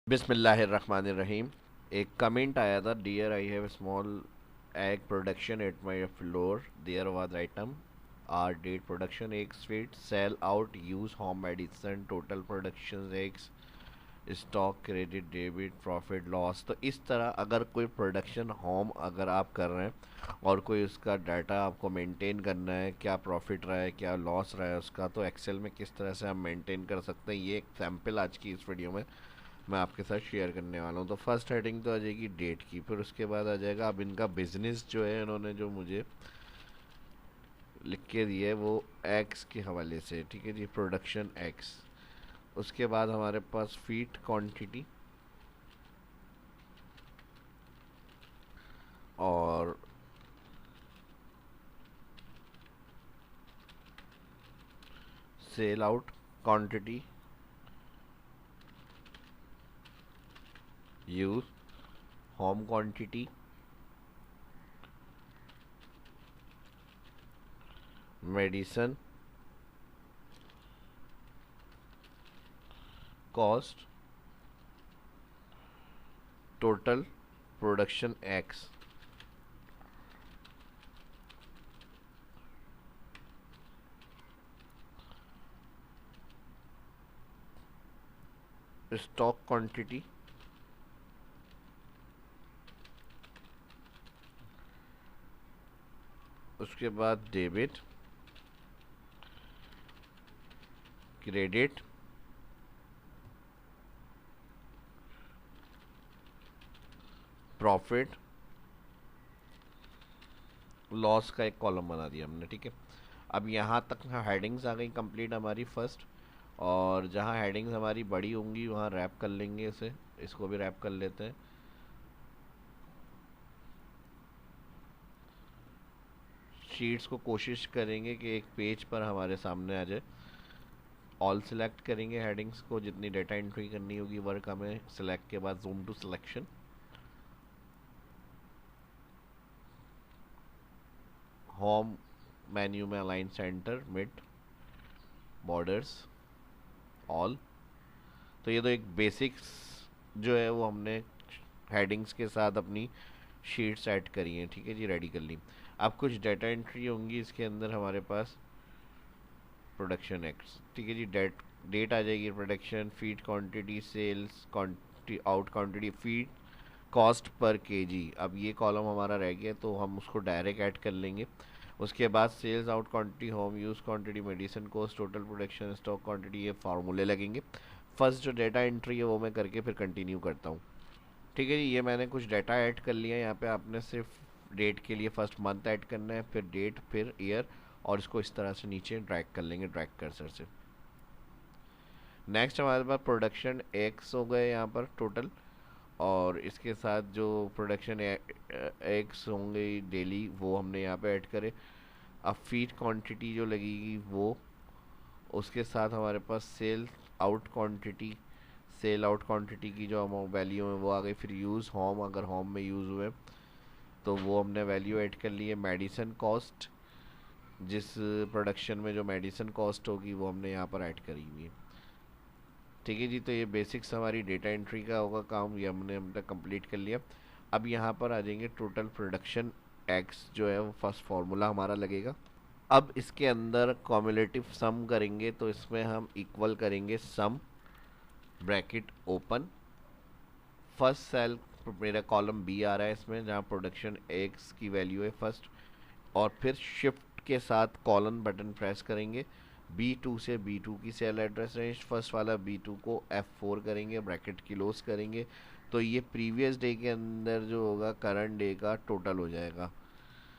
बिस्मिल्लाहिर्रहमानिर्रहीम। एक कमेंट आया था, dear I have small egg production at my floor there was item are date production egg sweet sale out use home medicine total production eggs stock credit debit profit loss. तो इस तरह अगर कोई production home अगर आप कर रहे हैं और कोई उसका डाटा आपको मेंटेन करना है, क्या प्रॉफिट रहा है क्या लॉस रहा है उसका, तो एक्सेल में किस तरह से हम मेंटेन कर सकते हैं, ये एक सैम्पल आज की इस वीडियो में मैं आपके साथ शेयर करने वाला हूँ। तो फर्स्ट हेडिंग तो आ जाएगी डेट की, फिर उसके बाद आ जाएगा अब इनका बिजनेस जो है, इन्होंने जो मुझे लिख के दिया है वो एक्स के हवाले से, ठीक है जी, प्रोडक्शन एक्स। उसके बाद हमारे पास फीट क्वांटिटी और sale out quantity use home quantity medicine cost total production X. Stock quantity उसके बाद डेबिट क्रेडिट प्रॉफिट लॉस का एक कॉलम बना दिया हमने, ठीक है। अब यहाँ तक हेडिंग्स आ गई कंप्लीट हमारी फर्स्ट, और जहाँ हेडिंग्स हमारी बड़ी होंगी वहाँ रैप कर लेंगे इसे, इसको भी रैप कर लेते हैं। शीट्स को कोशिश करेंगे कि एक पेज पर हमारे सामने आ जाए। ऑल सेलेक्ट करेंगे हेडिंग्स को, जितनी डेटा एंट्री करनी होगी वर्क हमें सेलेक्ट के बाद zoom to selection. Home menu में align centre mid borders all. तो ये तो एक बेसिक्स जो है वो हमने हेडिंग्स के साथ अपनी शीट सेट करी है, ठीक है जी, रेडी कर ली। अब कुछ डाटा एंट्री होंगी इसके अंदर हमारे पास प्रोडक्शन एक्स, ठीक है जी। डेट आ जाएगी production feed quantity sales out quantity feed cost per KG. अब ये कॉलम हमारा रह गया तो हम उसको डायरेक्ट ऐड कर लेंगे। उसके बाद sales out quantity home use quantity medicine cost total production stock quantity, ये फार्मूले लगेंगे। फर्स्ट जो डेटा एंट्री है वो मैं करके फिर कंटिन्यू करता हूँ, ठीक है जी। ये मैंने कुछ डाटा ऐड कर लिया है। यहाँ पे आपने सिर्फ डेट के लिए फर्स्ट मंथ ऐड करना है, फिर डेट फिर ईयर, और इसको इस तरह से नीचे ड्रैग कर लेंगे ड्रैग कर्सर से। नेक्स्ट हमारे पास प्रोडक्शन एक्स हो गए यहाँ पर टोटल, और इसके साथ जो प्रोडक्शन एग्स होंगे डेली वो हमने यहाँ पे ऐड करे। अब फीड क्वांटिटी जो लगेगी वो, उसके साथ हमारे पास सेल आउट क्वांटिटी की जो अमाउंट वैल्यू है वो आ गई। फिर यूज़ होम, अगर होम में यूज़ हुए तो वो हमने वैल्यू ऐड कर ली है। मेडिसिन कॉस्ट, जिस प्रोडक्शन में जो मेडिसिन कॉस्ट होगी वो हमने यहाँ पर ऐड करी हुई है, ठीक है जी। तो ये बेसिक्स हमारी डेटा एंट्री का होगा काम, ये हमने कंप्लीट कर लिया। अब यहाँ पर आ जाएंगे टोटल प्रोडक्शन एक्स जो है वो फर्स्ट फार्मूला हमारा लगेगा। अब इसके अंदर कॉम्युलेटिव सम करेंगे, तो इसमें हम इक्वल करेंगे sum bracket open first cell, मेरा कॉलम बी आ रहा है इसमें जहाँ प्रोडक्शन एक्स की वैल्यू है फर्स्ट, और फिर शिफ्ट के साथ कॉलन बटन प्रेस करेंगे। B2 से B2 की सेल एड्रेस रेंज फर्स्ट वाला B2 को F4 करेंगे, ब्रैकेट क्लोज करेंगे। तो ये प्रीवियस डे के अंदर जो होगा करंट डे का टोटल हो जाएगा।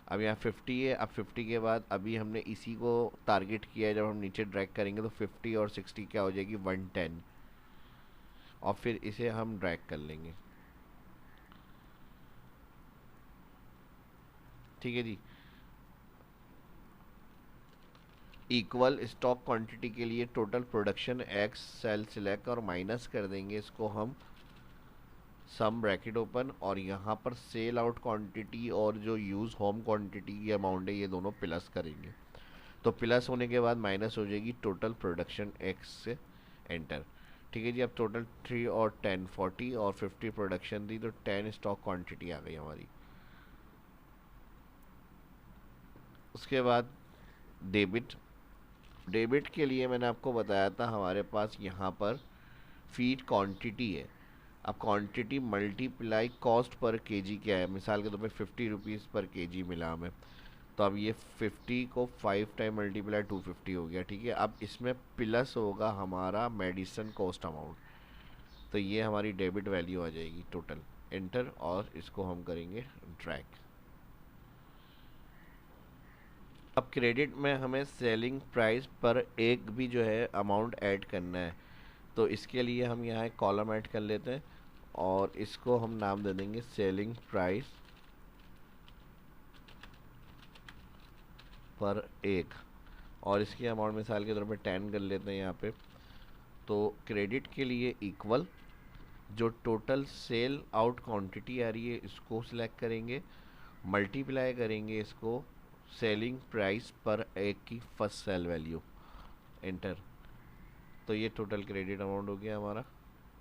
अब यहाँ 50 है, अब 50 के बाद अभी हमने इसी को टारगेट किया है, जब हम नीचे ड्रैग करेंगे तो 50 और 60 क्या हो जाएगी 110, और फिर इसे हम ड्रैग कर लेंगे, ठीक है जी। इक्वल स्टॉक क्वांटिटी के लिए total production X cell select और माइनस कर देंगे इसको हम सम ब्रैकेट ओपन, और यहाँ पर सेल आउट क्वांटिटी और जो यूज़ होम क्वांटिटी की अमाउंट है ये दोनों प्लस करेंगे। तो प्लस होने के बाद माइनस हो जाएगी टोटल प्रोडक्शन एक्स से एंटर, ठीक है जी। अब टोटल 3 और 10 40 और 50 प्रोडक्शन थी, तो 10 स्टॉक क्वांटिटी आ गई हमारी। उसके बाद डेबिट। डेबिट के लिए मैंने आपको बताया था हमारे पास यहाँ पर फीड क्वांटिटी है। अब quantity multiply cost per KG क्या है, मिसाल के तौर पे 50 रुपीज़ पर केजी मिला हमें, तो अब ये 50 को 5 टाइम मल्टीप्लाई 250 हो गया, ठीक है। अब इसमें प्लस होगा हमारा मेडिसिन कॉस्ट अमाउंट, तो ये हमारी डेबिट वैल्यू आ जाएगी टोटल। एंटर, और इसको हम करेंगे ड्रैग। अब क्रेडिट में हमें सेलिंग प्राइस पर एक भी जो है अमाउंट ऐड करना है, तो इसके लिए हम यहाँ एक कॉलम ऐड कर लेते हैं और इसको हम नाम दे देंगे सेलिंग प्राइस पर एक, और इसकी अमाउंट मिसाल के तौर पे 10 कर लेते हैं यहाँ पे। तो क्रेडिट के लिए इक्वल जो टोटल सेल आउट क्वांटिटी आ रही है इसको सिलेक्ट करेंगे, मल्टीप्लाई करेंगे इसको सेलिंग प्राइस पर एक की फर्स्ट सेल वैल्यू, एंटर। तो ये टोटल क्रेडिट अमाउंट हो गया हमारा,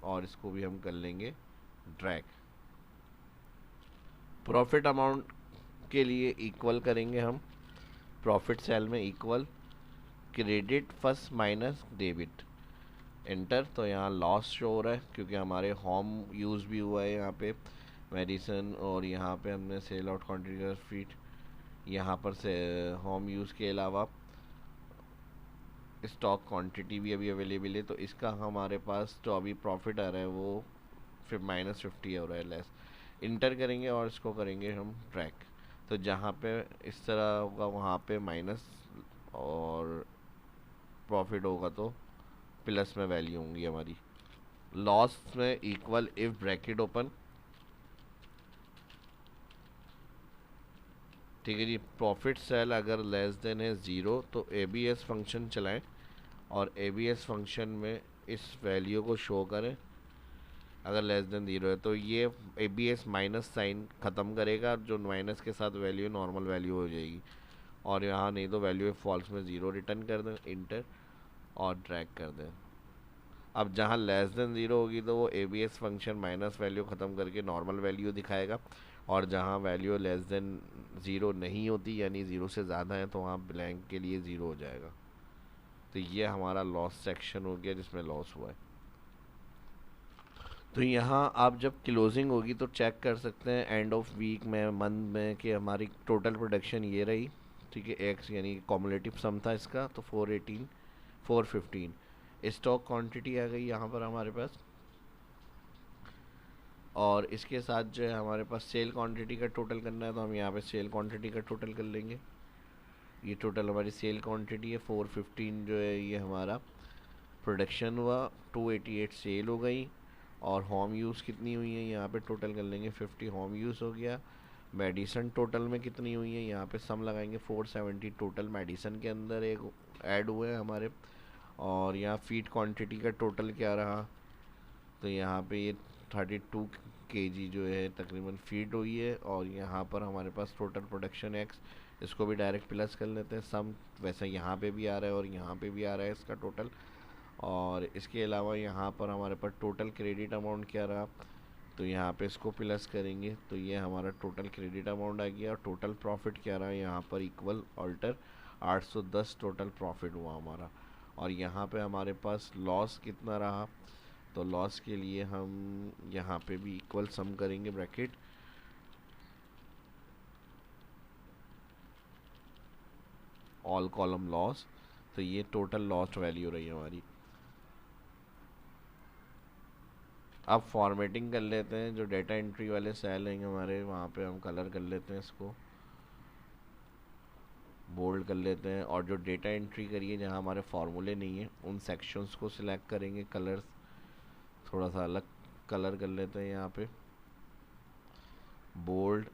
और इसको भी हम कर लेंगे ड्रैग। प्रॉफिट अमाउंट के लिए इक्वल करेंगे हम, प्रॉफिट सेल में equal credit first minus debit, enter. तो यहाँ लॉस शो हो रहा है क्योंकि हमारे होम यूज़ भी हुआ है यहाँ पे मेडिसिन, और यहाँ पे हमने सेल आउट क्वान्टिटी का फीट, यहाँ पर से होम यूज़ के अलावा स्टॉक क्वांटिटी भी अभी अवेलेबल है, तो इसका हमारे पास जो अभी प्रॉफिट आ रहा है वो फिर -50 हो रहा है लेस। इंटर करेंगे और इसको करेंगे हम ट्रैक, तो जहाँ पे इस तरह होगा वहाँ पे माइनस, और प्रॉफिट होगा तो प्लस में वैल्यू होंगी हमारी। लॉस में इक्वल इफ ब्रैकेट ओपन, ठीक है जी। प्रॉफिट सेल अगर लेस देन है 0 तो ABS फंक्शन चलाएं, और ABS फंक्शन में इस वैल्यू को शो करें। अगर लेस देन 0 है तो ये ABS माइनस साइन ख़त्म करेगा, जो माइनस के साथ वैल्यू नॉर्मल वैल्यू हो जाएगी, और यहाँ नहीं तो वैल्यू फॉल्स में 0 रिटर्न कर दें, इंटर, और ड्रैग कर दें। अब जहाँ लेस देन 0 होगी तो वो ABS फंक्शन माइनस वैल्यू ख़त्म करके नॉर्मल वैल्यू दिखाएगा, और जहाँ वैल्यू लेस देन 0 नहीं होती यानी 0 से ज़्यादा है तो वहाँ ब्लैंक के लिए 0 हो जाएगा। तो ये हमारा लॉस सेक्शन हो गया जिसमें लॉस हुआ है। तो यहाँ आप जब क्लोजिंग होगी तो चेक कर सकते हैं एंड ऑफ वीक में, मंथ में, कि हमारी टोटल प्रोडक्शन ये रही, ठीक है। एक्स यानी कॉमुलेटिव सम था इसका, तो 418 415 स्टॉक क्वांटिटी आ गई यहाँ पर हमारे पास, और इसके साथ जो है हमारे पास सेल क्वांटिटी का टोटल करना है, तो हम यहाँ पे सेल क्वांटिटी का टोटल कर लेंगे। ये टोटल हमारी सेल क्वांटिटी है 415, जो है ये हमारा प्रोडक्शन हुआ, 288 सेल हो गई, और होम यूज़ कितनी हुई है यहाँ पे टोटल कर लेंगे, 50 होम यूज़ हो गया। मेडिसन टोटल में कितनी हुई है यहाँ पे सम लगाएंगे, 470 टोटल मेडिसन के अंदर एक ऐड हुए हैं हमारे, और यहाँ फीड क्वांटिटी का टोटल क्या रहा, तो यहाँ पे ये 32 केजी जो है तकरीबन फीड हुई है, और यहाँ पर हमारे पास टोटल प्रोडक्शन एक्स, इसको भी डायरेक्ट प्लस कर लेते हैं सम, वैसे यहाँ पे भी आ रहा है और यहाँ पे भी आ रहा है इसका टोटल। और इसके अलावा यहाँ पर हमारे पास टोटल क्रेडिट अमाउंट क्या रहा, तो यहाँ पे इसको प्लस करेंगे तो ये हमारा टोटल क्रेडिट अमाउंट आ गया, और टोटल प्रॉफिट क्या रहा यहाँ पर इक्वल ऑल्टर 810 टोटल प्रॉफिट हुआ हमारा। और यहाँ पे हमारे पास लॉस कितना रहा, तो लॉस के लिए हम यहाँ पे भी इक्वल सम करेंगे ब्रैकेट, ऑल कॉलम लॉस, तो ये टोटल लॉस वैल्यू रही हमारी। अब फॉर्मेटिंग कर लेते हैं, जो डेटा एंट्री वाले सेल हैं हमारे वहाँ पे हम कलर कर लेते हैं, इसको बोल्ड कर लेते हैं, और जो डेटा एंट्री करिए जहाँ हमारे फार्मूले नहीं है उन सेक्शंस को सिलेक्ट करेंगे, कलर्स थोड़ा सा अलग कलर कर लेते हैं, यहाँ पे बोल्ड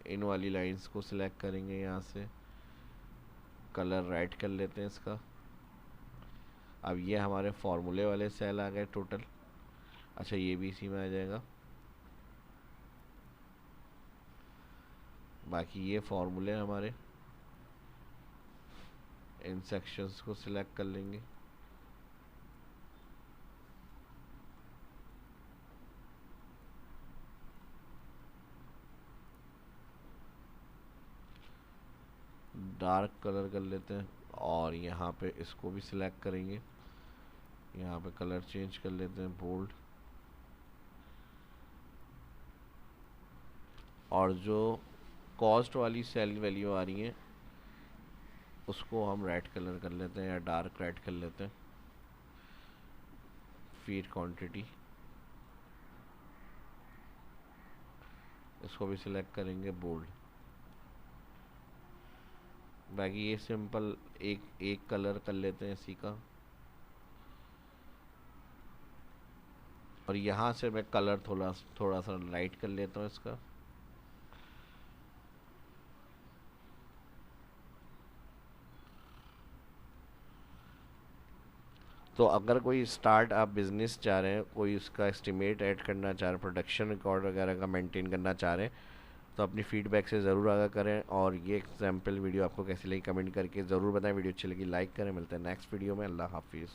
इन वाली लाइंस को सिलेक्ट करेंगे, यहाँ से कलर राइट कर लेते हैं इसका। अब ये हमारे फार्मूले वाले सेल आ गए टोटल, अच्छा ये भी इसी में आ जाएगा, बाकी ये फार्मूले हमारे, इन सेक्शंस को सिलेक्ट कर लेंगे। डार्क कलर कर लेते हैं और यहाँ पे इसको भी सिलेक्ट करेंगे, यहाँ पे कलर चेंज कर लेते हैं बोल्ड, और जो कॉस्ट वाली सेल वैल्यू आ रही है उसको हम रेड कलर कर लेते हैं या डार्क रेड कर लेते हैं। फीड क्वांटिटी इसको भी सिलेक्ट करेंगे बोल्ड। बाकी ये सिंपल एक कलर कर लेते हैं इसी का, और यहाँ से मैं कलर थोड़ा सा लाइट कर लेता हूँ इसका। तो अगर कोई स्टार्ट आप बिज़नेस चाह रहे हैं, कोई उसका एस्टिमेट ऐड करना चाह रहे हैं, प्रोडक्शन रिकॉर्ड वगैरह का मेंटेन करना चाह रहे हैं, तो अपनी फीडबैक से ज़रूर आगाह करें। और ये एग्जाम्पल वीडियो आपको कैसी लगी कमेंट करके ज़रूर बताएं। वीडियो अच्छी लगी लाइक करें। मिलते हैं नेक्स्ट वीडियो में। अल्लाह हाफिज़।